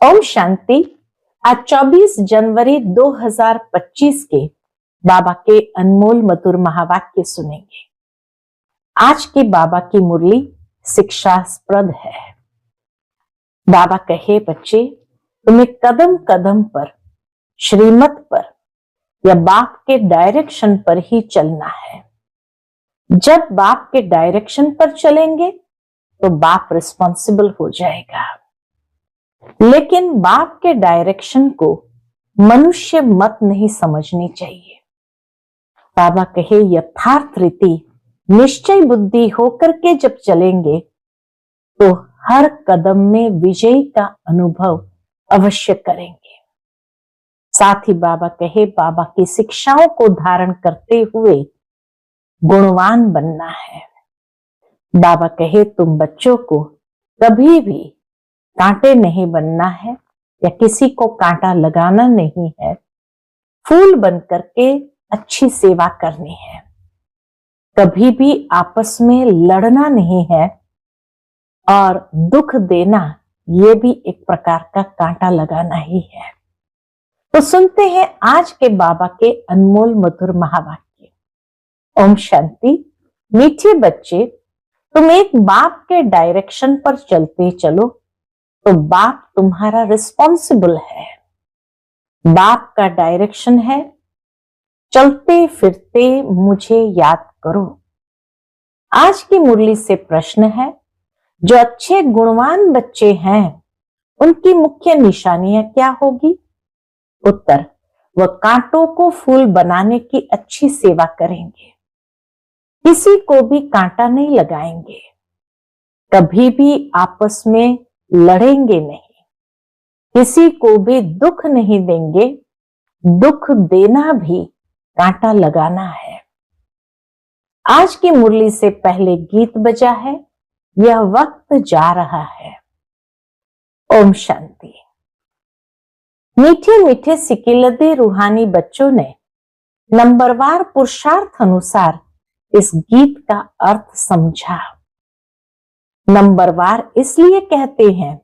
ओम शांति। आज 24 जनवरी 2025 के बाबा के अनमोल मधुर महावाक्य सुनेंगे। आज की बाबा की मुरली शिक्षास्पद है। बाबा कहे, बच्चे तुम्हें कदम कदम पर, श्रीमत पर या बाप के डायरेक्शन पर ही चलना है। जब बाप के डायरेक्शन पर चलेंगे तो बाप रिस्पॉन्सिबल हो जाएगा, लेकिन बाप के डायरेक्शन को मनुष्य मत नहीं समझनी चाहिए। बाबा कहे, यथार्थ रीति निश्चय बुद्धि होकर के जब चलेंगे तो हर कदम में विजय का अनुभव अवश्य करेंगे। साथ ही बाबा कहे, बाबा की शिक्षाओं को धारण करते हुए गुणवान बनना है। बाबा कहे, तुम बच्चों को कभी भी कांटे नहीं बनना है या किसी को कांटा लगाना नहीं है। फूल बन करके अच्छी सेवा करनी है। कभी भी आपस में लड़ना नहीं है और दुख देना ये भी एक प्रकार का कांटा लगाना ही है। तो सुनते हैं आज के बाबा के अनमोल मधुर महावाक्य। ओम शांति। मीठे बच्चे, तुम एक बाप के डायरेक्शन पर चलते चलो तो बाप तुम्हारा रिस्पॉन्सिबल है। बाप का डायरेक्शन है, चलते फिरते मुझे याद करो। आज की मुरली से प्रश्न है, जो अच्छे गुणवान बच्चे हैं उनकी मुख्य निशानियां क्या होगी? उत्तर, वह कांटों को फूल बनाने की अच्छी सेवा करेंगे, किसी को भी कांटा नहीं लगाएंगे, कभी भी आपस में लड़ेंगे नहीं, किसी को भी दुख नहीं देंगे। दुख देना भी कांटा लगाना है। आज की मुरली से पहले गीत बजा है, यह वक्त जा रहा है। ओम शांति। मीठे मीठे सिकिलदे रूहानी बच्चों ने नंबरवार पुरुषार्थ अनुसार इस गीत का अर्थ समझा। नंबरवार इसलिए कहते हैं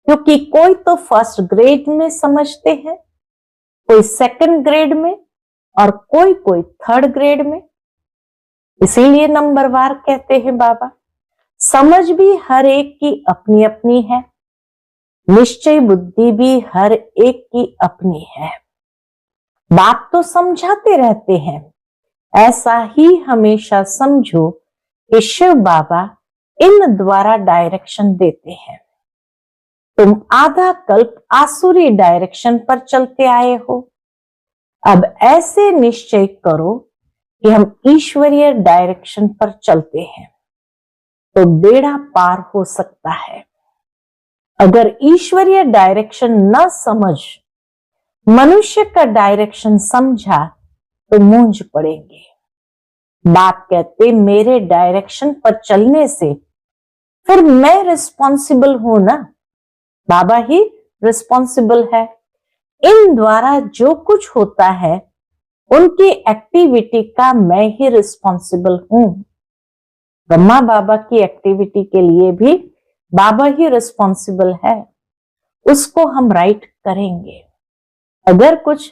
क्योंकि कोई तो फर्स्ट ग्रेड में समझते हैं, कोई सेकंड ग्रेड में और कोई थर्ड ग्रेड में, इसीलिए नंबरवार कहते हैं बाबा। समझ भी हर एक की अपनी अपनी है, निश्चय बुद्धि भी हर एक की अपनी है। बाप तो समझाते रहते हैं, ऐसा ही हमेशा समझो कि शिव बाबा इन द्वारा डायरेक्शन देते हैं। तुम आधा कल्प आसुरी डायरेक्शन पर चलते आए हो। अब ऐसे निश्चय करो कि हम ईश्वरीय डायरेक्शन पर चलते हैं तो बेड़ा पार हो सकता है। अगर ईश्वरीय डायरेक्शन न समझ मनुष्य का डायरेक्शन समझा तो मूंझ पड़ेंगे। बाप कहते, मेरे डायरेक्शन पर चलने से फिर मैं रिस्पॉन्सिबल हूं ना, बाबा ही रिस्पॉन्सिबल है। इन द्वारा जो कुछ होता है उनकी एक्टिविटी का मैं ही रिस्पॉन्सिबल हूं। ब्रह्मा बाबा की एक्टिविटी के लिए भी बाबा ही रिस्पॉन्सिबल है, उसको हम राइट करेंगे। अगर कुछ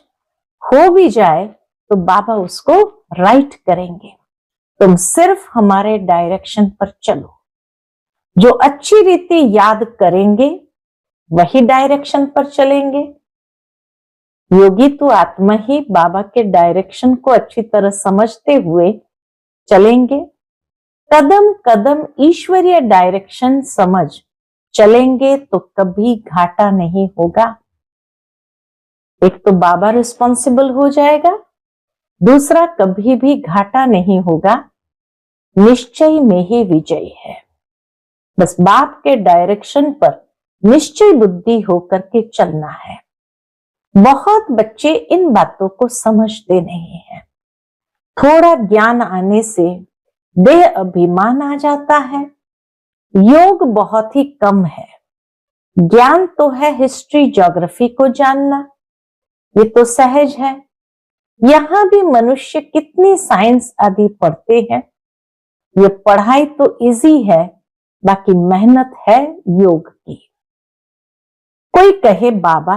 हो भी जाए तो बाबा उसको राइट करेंगे। तुम सिर्फ हमारे डायरेक्शन पर चलो। जो अच्छी रीति याद करेंगे वही डायरेक्शन पर चलेंगे। योगी तो आत्मा ही बाबा के डायरेक्शन को अच्छी तरह समझते हुए चलेंगे। कदम कदम ईश्वरीय डायरेक्शन समझ चलेंगे तो कभी घाटा नहीं होगा। एक तो बाबा रिस्पॉन्सिबल हो जाएगा, दूसरा कभी भी घाटा नहीं होगा। निश्चय में ही विजय है। बस बाप के डायरेक्शन पर निश्चय बुद्धि होकर के चलना है। बहुत बच्चे इन बातों को समझते नहीं हैं। थोड़ा ज्ञान आने से देह अभिमान आ जाता है। योग बहुत ही कम है। ज्ञान तो है हिस्ट्री ज्योग्राफी को जानना, ये तो सहज है। यहां भी मनुष्य कितनी साइंस आदि पढ़ते हैं। ये पढ़ाई तो इजी है, बाकी मेहनत है योग की। कोई कहे बाबा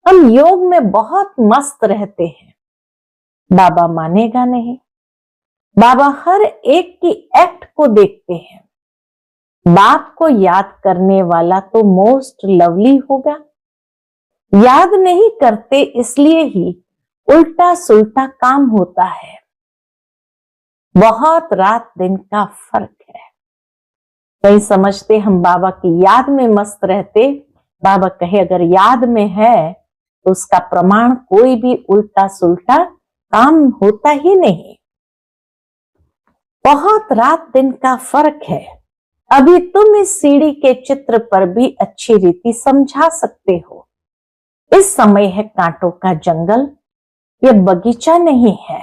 हम योग में बहुत मस्त रहते हैं, बाबा मानेगा नहीं। बाबा हर एक की एक्ट को देखते हैं। बाप को याद करने वाला तो मोस्ट लवली होगा। याद नहीं करते इसलिए ही उल्टा सुल्टा काम होता है। बहुत रात दिन का फर्क है। कहीं समझते हम बाबा की याद में मस्त रहते, बाबा कहे अगर याद में है तो उसका प्रमाण कोई भी उल्टा सुल्टा काम होता ही नहीं। बहुत रात दिन का फर्क है। अभी तुम इस सीढ़ी के चित्र पर भी अच्छी रीति समझा सकते हो। इस समय है कांटों का जंगल, यह बगीचा नहीं है।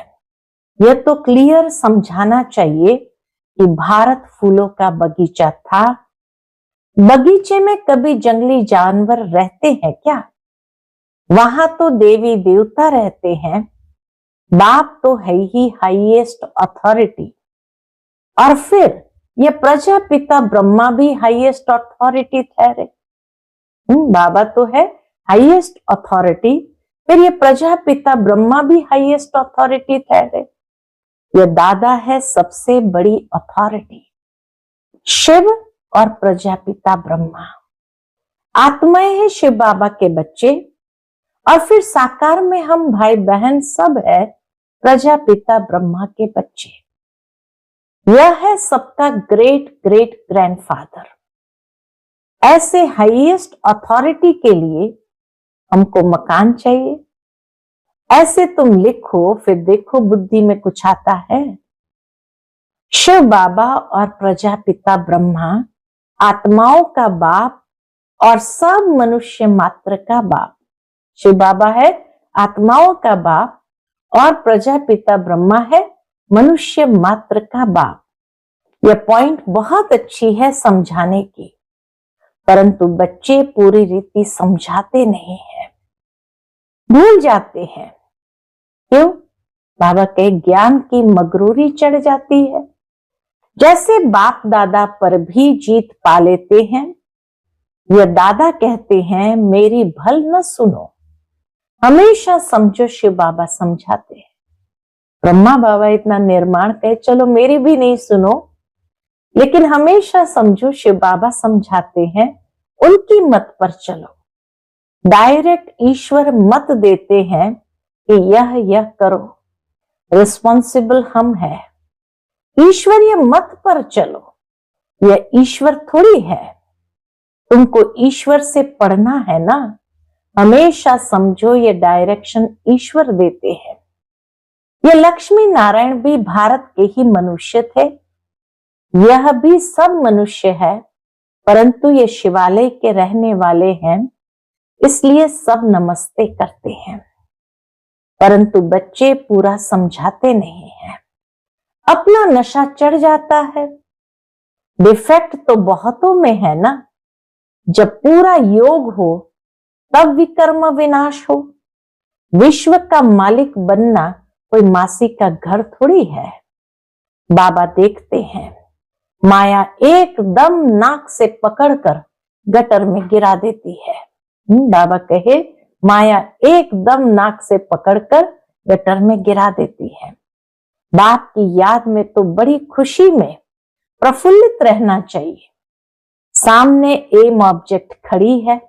यह तो क्लियर समझाना चाहिए कि भारत फूलों का बगीचा था। बगीचे में कभी जंगली जानवर रहते हैं क्या? वहां तो देवी देवता रहते हैं। बाप तो है ही हाईएस्ट अथॉरिटी। और फिर ये प्रजापिता ब्रह्मा भी हाईएस्ट अथॉरिटी ठहरे। बाबा तो है हाईएस्ट अथॉरिटी, फिर ये प्रजापिता ब्रह्मा भी हाईएस्ट अथॉरिटी ठहरे। ये दादा है सबसे बड़ी अथॉरिटी। शिव और प्रजापिता ब्रह्मा आत्माएं हैं शिव बाबा के बच्चे, और फिर साकार में हम भाई बहन सब है प्रजापिता ब्रह्मा के बच्चे। यह है सबका ग्रेट ग्रेट ग्रैंडफादर। ऐसे हाईएस्ट अथॉरिटी के लिए हमको मकान चाहिए। ऐसे तुम लिखो फिर देखो बुद्धि में कुछ आता है। शिव बाबा और प्रजापिता ब्रह्मा आत्माओं का बाप और सब मनुष्य मात्र का बाप। शिव बाबा है आत्माओं का बाप और प्रजापिता ब्रह्मा है मनुष्य मात्र का बाप। यह पॉइंट बहुत अच्छी है समझाने की, परंतु बच्चे पूरी रीति समझाते नहीं हैं, भूल जाते हैं। क्यों? बाबा के ज्ञान की मगरूरी चढ़ जाती है। जैसे बाप दादा पर भी जीत पा लेते हैं। यह दादा कहते हैं मेरी भल न सुनो, हमेशा समझो। शिव बाबा समझाते हैं। ब्रह्मा बाबा इतना निर्माण कहे चलो मेरी भी नहीं सुनो, लेकिन हमेशा समझो। शिव बाबा समझाते हैं उनकी मत पर चलो। डायरेक्ट ईश्वर मत देते हैं कि यह करो, रिस्पॉन्सिबल हम है। ईश्वरीय मत पर चलो, यह ईश्वर थोड़ी है। तुमको ईश्वर से पढ़ना है ना। हमेशा समझो ये डायरेक्शन ईश्वर देते हैं। ये लक्ष्मी नारायण भी भारत के ही मनुष्य थे। यह भी सब मनुष्य है, परंतु ये शिवालय के रहने वाले हैं, इसलिए सब नमस्ते करते हैं। परंतु बच्चे पूरा समझाते नहीं हैं। अपना नशा चढ़ जाता है। डिफेक्ट तो बहुतों में है ना। जब पूरा योग हो तब विकर्म विनाश हो। विश्व का मालिक बनना कोई मासी का घर थोड़ी है। बाबा देखते हैं माया एकदम नाक से पकड़कर गटर में गिरा देती है। बाबा कहे माया एकदम नाक से पकड़कर गटर में गिरा देती है। बाप की याद में तो बड़ी खुशी में प्रफुल्लित रहना चाहिए। सामने एम ऑब्जेक्ट खड़ी है,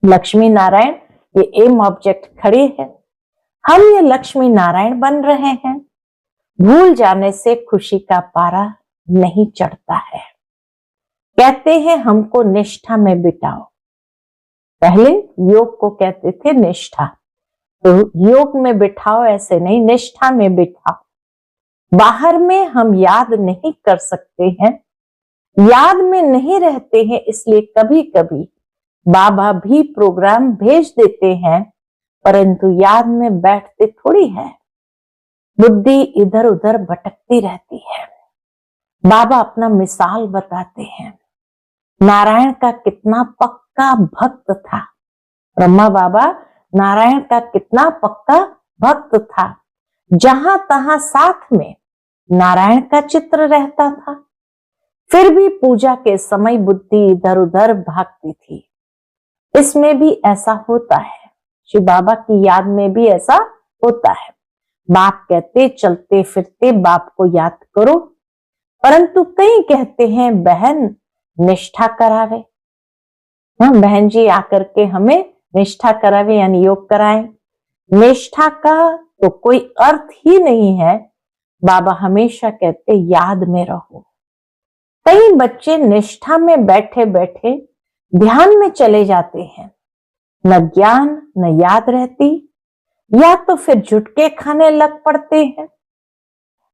लक्ष्मी नारायण, ये एम ऑब्जेक्ट खड़ी है। हम ये लक्ष्मी नारायण बन रहे हैं। भूल जाने से खुशी का पारा नहीं चढ़ता है। कहते हैं हमको निष्ठा में बिठाओ। पहले योग को कहते थे निष्ठा, तो योग में बिठाओ ऐसे नहीं, निष्ठा में बिठाओ। बाहर में हम याद नहीं कर सकते हैं, याद में नहीं रहते हैं, इसलिए कभी कभी बाबा भी प्रोग्राम भेज देते हैं, परंतु याद में बैठते थोड़ी है। बुद्धि इधर उधर भटकती रहती है। बाबा अपना मिसाल बताते हैं। नारायण का कितना पक्का भक्त था। ब्रह्मा बाबा नारायण का कितना पक्का भक्त था। जहां तहां साथ में नारायण का चित्र रहता था, फिर भी पूजा के समय बुद्धि इधर उधर भागती थी। इसमें भी ऐसा होता है, शिव बाबा की याद में भी ऐसा होता है। बाप कहते चलते फिरते बाप को याद करो, परंतु कई कहते हैं बहन निष्ठा करावे। हाँ, बहन जी आकर के हमें निष्ठा करावे यानी योग कराएं। निष्ठा का तो कोई अर्थ ही नहीं है। बाबा हमेशा कहते याद में रहो। कई बच्चे निष्ठा में बैठे बैठे ध्यान में चले जाते हैं, न ज्ञान न याद रहती, या तो फिर झुटके खाने लग पड़ते हैं।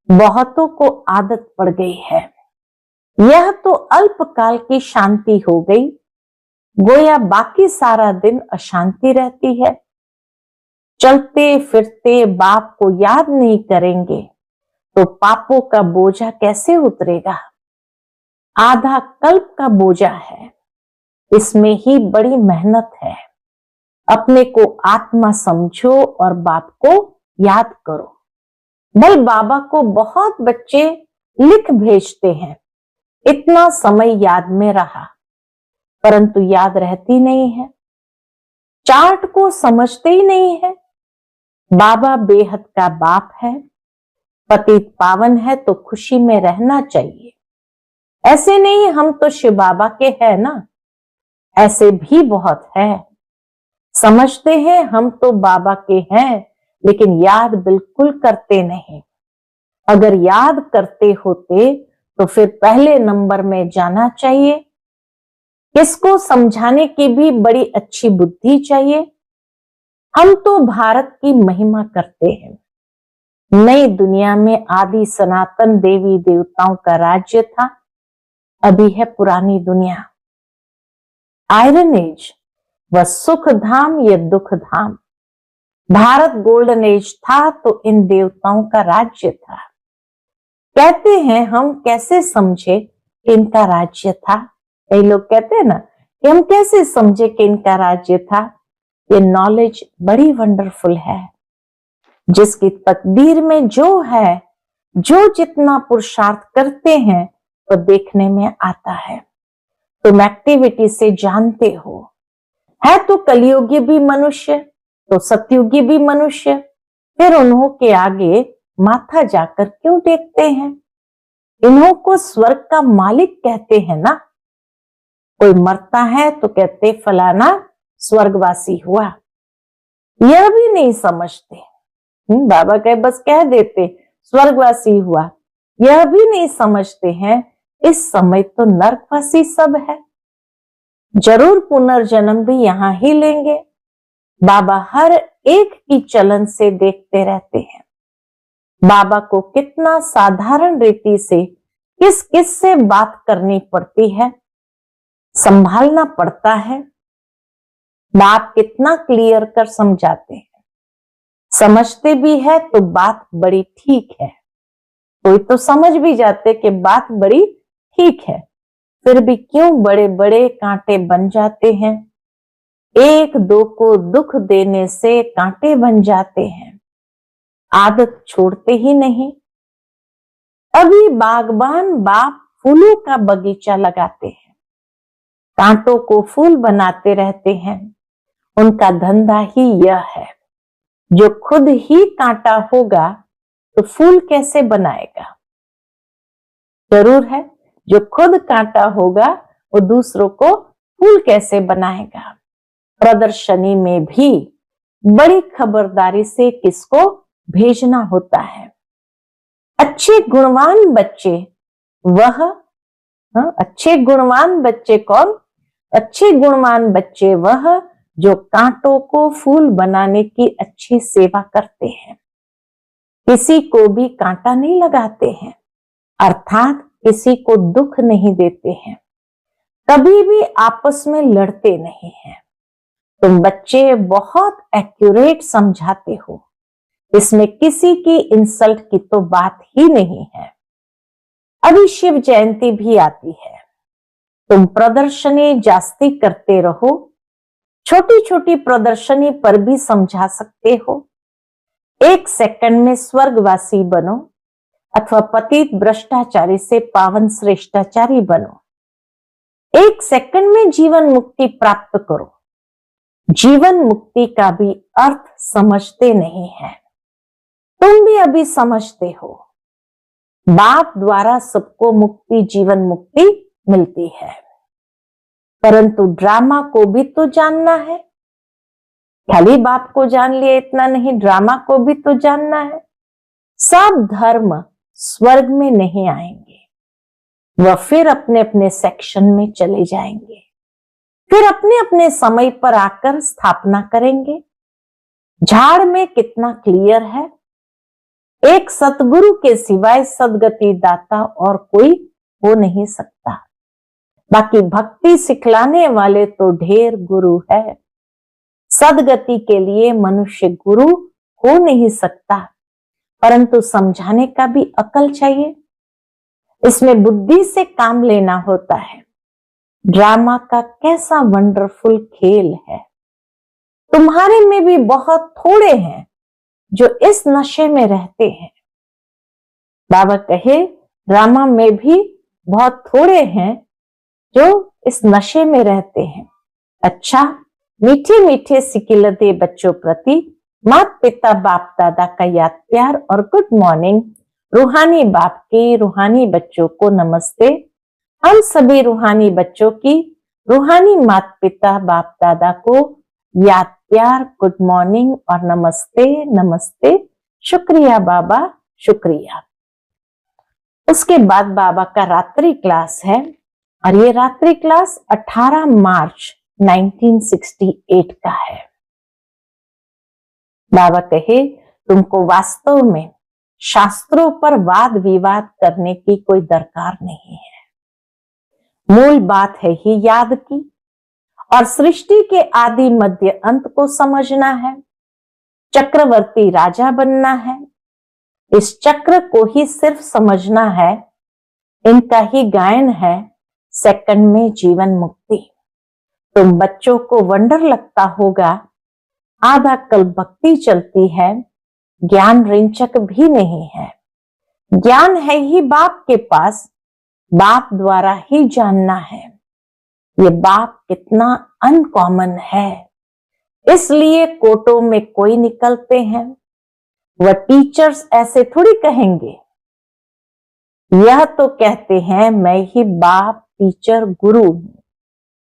बहुतों को आदत पड़ गई है। यह तो अल्पकाल की शांति हो गई, गोया बाकी सारा दिन अशांति रहती है। चलते फिरते बाप को याद नहीं करेंगे तो पापों का बोझा कैसे उतरेगा। आधा कल्प का बोझा है, इसमें ही बड़ी मेहनत है। अपने को आत्मा समझो और बाप को याद करो। बल बाबा को बहुत बच्चे लिख भेजते हैं, इतना समय याद में रहा, परंतु याद रहती नहीं है। चार्ट को समझते ही नहीं है। बाबा बेहद का बाप है, पतित पावन है तो खुशी में रहना चाहिए। ऐसे नहीं हम तो शिव बाबा के हैं ना, ऐसे भी बहुत है। समझते हैं हम तो बाबा के हैं, लेकिन याद बिल्कुल करते नहीं। अगर याद करते होते तो फिर पहले नंबर में जाना चाहिए। किसको समझाने की भी बड़ी अच्छी बुद्धि चाहिए। हम तो भारत की महिमा करते हैं। नई दुनिया में आदि सनातन देवी देवताओं का राज्य था, अभी है पुरानी दुनिया। आयरन एज व सुख धाम या दुख धाम। भारत गोल्डन एज था तो इन देवताओं का राज्य था। कहते हैं हम कैसे समझे कि इनका राज्य था। कई लोग कहते हैं ना कि हम कैसे समझे कि इनका राज्य था। ये नॉलेज बड़ी वंडरफुल है। जिसकी तकदीर में जो है, जो जितना पुरुषार्थ करते हैं तो देखने में आता है। तुम एक्टिविटी से जानते हो। है तो कलयुगी भी मनुष्य तो सतयुगी भी मनुष्य, फिर उन्हों के आगे माथा जाकर क्यों टेकते हैं। इन्हों को स्वर्ग का मालिक कहते हैं ना। कोई मरता है तो कहते फलाना स्वर्गवासी हुआ। यह भी नहीं समझते। बाबा कहे बस कह देते स्वर्गवासी हुआ। यह भी नहीं समझते हैं इस समय तो नरकवासी सब है। जरूर पुनर्जन्म भी यहां ही लेंगे। बाबा हर एक की चलन से देखते रहते हैं। बाबा को कितना साधारण रीति से किस किस से बात करनी पड़ती है, संभालना पड़ता है। बाप कितना क्लियर कर समझाते हैं। समझते भी है तो बात बड़ी ठीक है। कोई तो समझ भी जाते कि बात बड़ी ठीक है, फिर भी क्यों बड़े बड़े कांटे बन जाते हैं। एक दो को दुख देने से कांटे बन जाते हैं, आदत छोड़ते ही नहीं। अभी बागबान बाप फूलों का बगीचा लगाते हैं, कांटों को फूल बनाते रहते हैं। उनका धंधा ही यह है। जो खुद ही कांटा होगा तो फूल कैसे बनाएगा। जरूर है जो खुद कांटा होगा वो दूसरों को फूल कैसे बनाएगा। प्रदर्शनी में भी बड़ी खबरदारी से किसको भेजना होता है। अच्छे गुणवान बच्चे वह अच्छे गुणवान बच्चे कौन। अच्छे गुणवान बच्चे वह जो कांटों को फूल बनाने की अच्छी सेवा करते हैं। किसी को भी कांटा नहीं लगाते हैं, अर्थात किसी को दुख नहीं देते हैं, कभी भी आपस में लड़ते नहीं हैं। तुम बच्चे बहुत एक्यूरेट समझाते हो, इसमें किसी की इंसल्ट की तो बात ही नहीं है। अभी शिव जयंती भी आती है। तुम प्रदर्शनी जास्ती करते रहो। छोटी छोटी प्रदर्शनी पर भी समझा सकते हो। 1 सेकंड में स्वर्गवासी बनो अथवा पतित भ्रष्टाचारी से पावन श्रेष्ठाचारी बनो। 1 सेकंड में जीवन मुक्ति प्राप्त करो। जीवन मुक्ति का भी अर्थ समझते नहीं है। तुम भी अभी समझते हो, बाप द्वारा सबको मुक्ति, जीवन मुक्ति मिलती है, परंतु ड्रामा को भी तो जानना है। खाली बाप को जान लिया इतना नहीं, ड्रामा को भी तो जानना है। सब धर्म स्वर्ग में नहीं आएंगे, वह फिर अपने अपने सेक्शन में चले जाएंगे, फिर अपने अपने समय पर आकर स्थापना करेंगे। झाड़ में कितना क्लियर है, एक सतगुरु के सिवाय सदगति दाता और कोई हो नहीं सकता। बाकी भक्ति सिखलाने वाले तो ढेर गुरु है, सदगति के लिए मनुष्य गुरु हो नहीं सकता, परंतु समझाने का भी अकल चाहिए। इसमें बुद्धि से काम लेना होता है। ड्रामा का कैसा वंडरफुल खेल है। तुम्हारे में भी बहुत थोड़े हैं जो इस नशे में रहते हैं। बाबा कहे ड्रामा में भी बहुत थोड़े हैं जो इस नशे में रहते हैं। अच्छा, मीठे मीठे सिकिलते बच्चों प्रति माता पिता बाप दादा का याद प्यार और गुड मॉर्निंग। रूहानी बाप के रूहानी बच्चों को नमस्ते। हम सभी रूहानी बच्चों की रूहानी माता पिता बाप दादा को याद प्यार, गुड मॉर्निंग और नमस्ते नमस्ते। शुक्रिया बाबा, शुक्रिया। उसके बाद बाबा का रात्रि क्लास है और ये रात्रि क्लास 18 मार्च 1968 का है। बाबा कहे तुमको वास्तव में शास्त्रों पर वाद विवाद करने की कोई दरकार नहीं है। मूल बात है ही याद की और सृष्टि के आदि मध्य अंत को समझना है। चक्रवर्ती राजा बनना है, इस चक्र को ही सिर्फ समझना है। इनका ही गायन है सेकंड में जीवन मुक्ति। तुम बच्चों को वंडर लगता होगा, आधा कल भक्ति चलती है, ज्ञान रिंचक भी नहीं है। ज्ञान है ही बाप के पास, बाप द्वारा ही जानना है। ये बाप कितना अनकॉमन है, इसलिए कोटों में कोई निकलते हैं। वह टीचर्स ऐसे थोड़ी कहेंगे, यह तो कहते हैं मैं ही बाप टीचर गुरु हूं।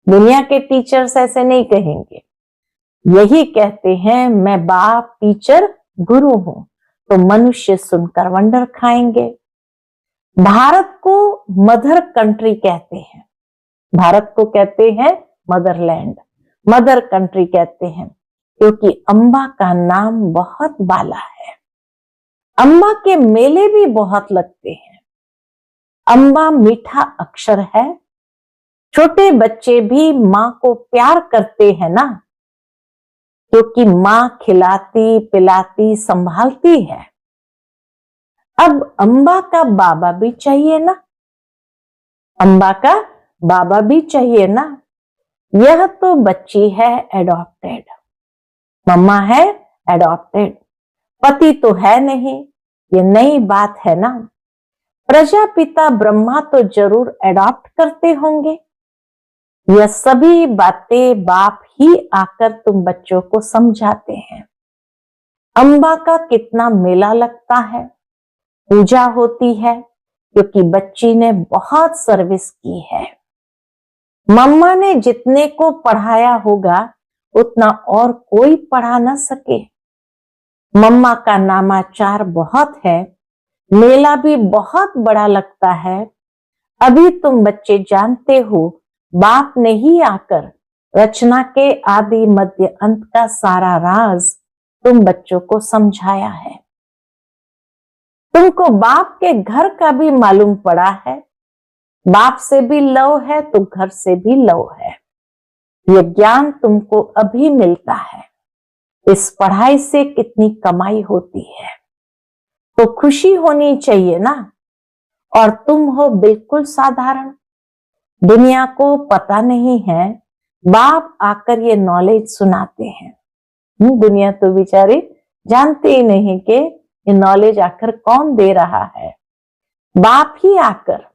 दुनिया के टीचर्स ऐसे नहीं कहेंगे, यही कहते हैं मैं बाप टीचर गुरु हूं। तो मनुष्य सुनकर वंडर खाएंगे। भारत को मदर कंट्री कहते हैं, भारत को कहते हैं मदरलैंड, मदर कंट्री कहते हैं क्योंकि अम्बा का नाम बहुत बाला है। अम्बा के मेले भी बहुत लगते हैं। अम्बा मीठा अक्षर है। छोटे बच्चे भी माँ को प्यार करते हैं ना, क्योंकि माँ खिलाती पिलाती संभालती है। अब अम्बा का बाबा भी चाहिए ना, अम्बा का बाबा भी चाहिए ना। यह तो बच्ची है एडॉप्टेड, मम्मा है एडॉप्टेड, पति तो है नहीं, ये नई बात है ना। प्रजापिता ब्रह्मा तो जरूर एडॉप्ट करते होंगे। यह सभी बातें बाप ही आकर तुम बच्चों को समझाते हैं। अम्बा का कितना मेला लगता है, पूजा होती है क्योंकि बच्ची ने बहुत सर्विस की है। मम्मा ने जितने को पढ़ाया होगा उतना और कोई पढ़ा न सके। मम्मा का नामाचार बहुत है, मेला भी बहुत बड़ा लगता है। अभी तुम बच्चे जानते हो, बाप ने ही आकर रचना के आदि मध्य अंत का सारा राज तुम बच्चों को समझाया है। तुमको बाप के घर का भी मालूम पड़ा है। बाप से भी लव है तो घर से भी लव है। यह ज्ञान तुमको अभी मिलता है। इस पढ़ाई से कितनी कमाई होती है, तो खुशी होनी चाहिए ना। और तुम हो बिल्कुल साधारण, दुनिया को पता नहीं है, बाप आकर ये नॉलेज सुनाते हैं। दुनिया तो बेचारी जानते ही नहीं कि ये नॉलेज आकर कौन दे रहा है। बाप ही आकर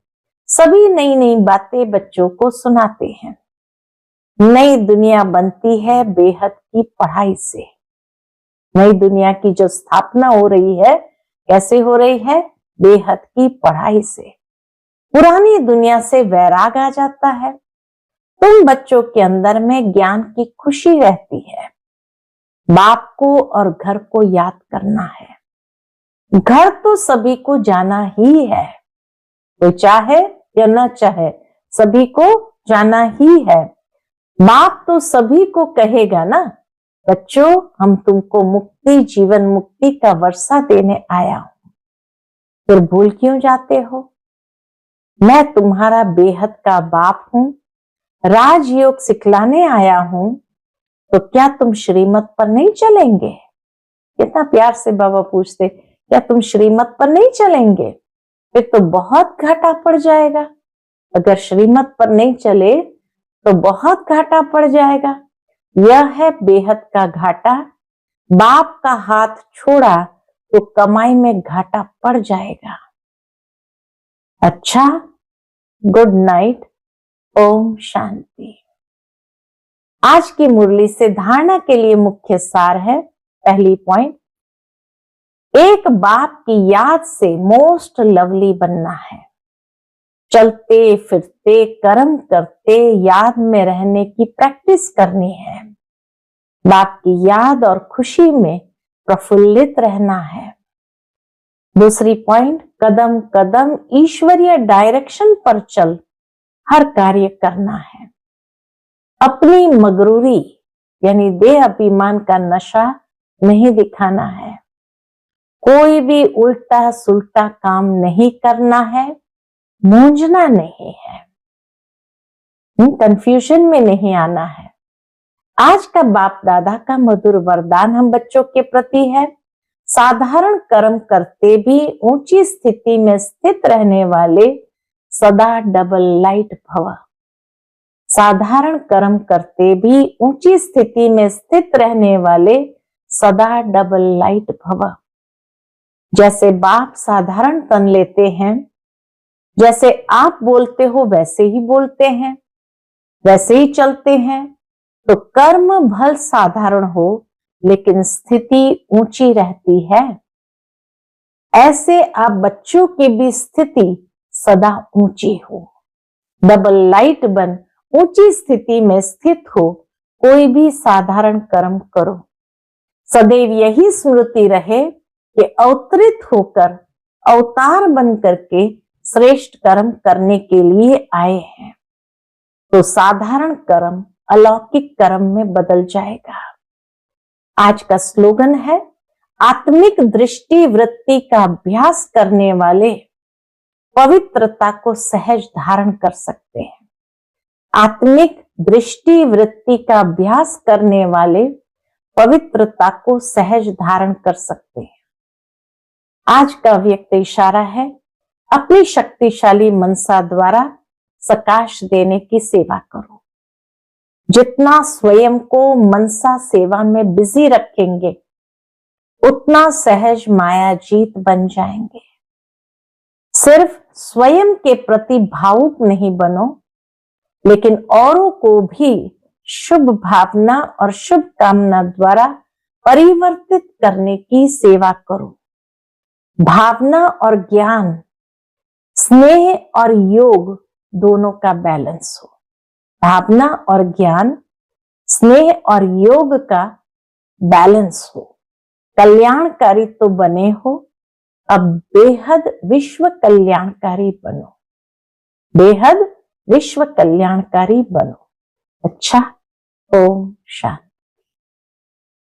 सभी नई नई बातें बच्चों को सुनाते हैं। नई दुनिया बनती है बेहद की पढ़ाई से। नई दुनिया की जो स्थापना हो रही है कैसे हो रही है? बेहद की पढ़ाई से। पुरानी दुनिया से वैराग आ जाता है। तुम बच्चों के अंदर में ज्ञान की खुशी रहती है। बाप को और घर को याद करना है। घर तो सभी को जाना ही है, कोई चाहे या न चाहे सभी को जाना ही है। बाप तो सभी को कहेगा ना, बच्चों हम तुमको मुक्ति, जीवन मुक्ति का वर्षा देने आया हूं, फिर भूल क्यों जाते हो? मैं तुम्हारा बेहद का बाप हूं, राजयोग सिखलाने आया हूं, तो क्या तुम श्रीमत पर नहीं चलेंगे? कितना प्यार से बाबा पूछते, क्या तुम श्रीमत पर नहीं चलेंगे? फिर तो बहुत घाटा पड़ जाएगा। अगर श्रीमत पर नहीं चले तो बहुत घाटा पड़ जाएगा। यह है बेहद का घाटा। बाप का हाथ छोड़ा तो कमाई में घाटा पड़ जाएगा। अच्छा, गुड नाइट, ओम शांति। आज की मुरली से धारणा के लिए मुख्य सार है। पहली पॉइंट, एक बाप की याद से मोस्ट लवली बनना है। चलते फिरते कर्म करते याद में रहने की प्रैक्टिस करनी है। बाप की याद और खुशी में प्रफुल्लित रहना है। दूसरी पॉइंट, कदम कदम ईश्वरीय डायरेक्शन पर चल हर कार्य करना है। अपनी मगरूरी यानी देह अभिमान का नशा नहीं दिखाना है। कोई भी उल्टा सुल्टा काम नहीं करना है, मूंझना नहीं है, कंफ्यूजन में नहीं आना है। आज का बाप दादा का मधुर वरदान हम बच्चों के प्रति है, साधारण कर्म करते भी ऊंची स्थिति में स्थित रहने वाले सदा डबल लाइट भव। साधारण कर्म करते भी ऊंची स्थिति में स्थित रहने वाले सदा डबल लाइट भव। जैसे बाप साधारण तन लेते हैं, जैसे आप बोलते हो वैसे ही बोलते हैं, वैसे ही चलते हैं, तो कर्म भल साधारण हो लेकिन स्थिति ऊंची रहती है। ऐसे आप बच्चों की भी स्थिति सदा ऊंची हो। डबल लाइट बन ऊंची स्थिति में स्थित हो, कोई भी साधारण कर्म करो। सदैव यही स्मृति रहे कि अवतरित होकर अवतार बन करके श्रेष्ठ कर्म करने के लिए आए हैं, तो साधारण कर्म अलौकिक कर्म में बदल जाएगा। आज का स्लोगन है, आत्मिक दृष्टि वृत्ति का अभ्यास करने वाले पवित्रता को सहज धारण कर सकते हैं। आत्मिक दृष्टि वृत्ति का अभ्यास करने वाले पवित्रता को सहज धारण कर सकते हैं। आज का व्यक्त इशारा है, अपनी शक्तिशाली मनसा द्वारा सकाश देने की सेवा करो। जितना स्वयं को मनसा सेवा में बिजी रखेंगे, उतना सहज माया जीत बन जाएंगे। सिर्फ स्वयं के प्रति भावुक नहीं बनो, लेकिन औरों को भी शुभ भावना और शुभ कामना द्वारा परिवर्तित करने की सेवा करो। भावना और ज्ञान, स्नेह और योग दोनों का बैलेंस हो। भावना और ज्ञान, स्नेह और योग का बैलेंस हो। कल्याणकारी तो बने हो, अब बेहद विश्व कल्याणकारी बनो। बेहद विश्व कल्याणकारी बनो। अच्छा, ओम शांति।